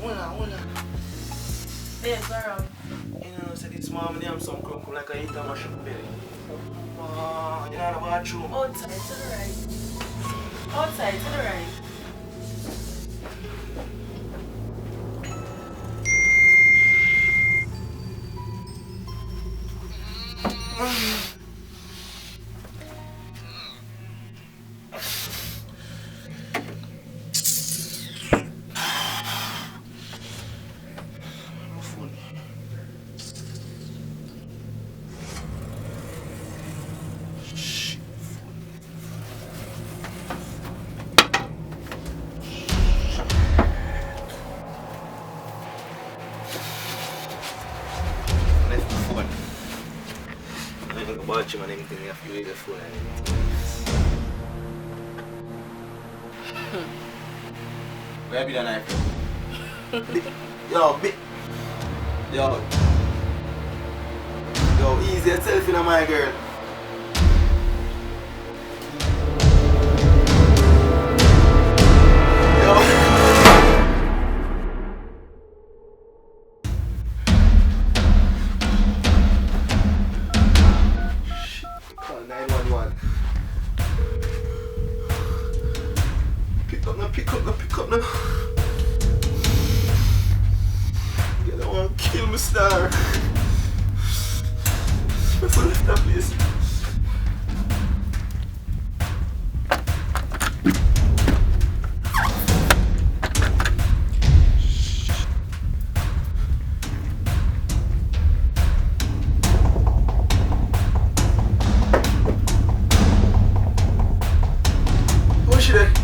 hold on. Babes, where are You know, say this morning I'm some crumb like I eat a mash up belly. You know the bathroom. outside to the right. Outside to the right. My phone. Shit. Left my phone. I ain't gonna watch him and anything, you have to leave the phone and anything. Where be the knife? Yo, easy yourself in my girl. Yo. Call 911. Pick up now. You don't want to kill me, star. Before left that place. Who's she there?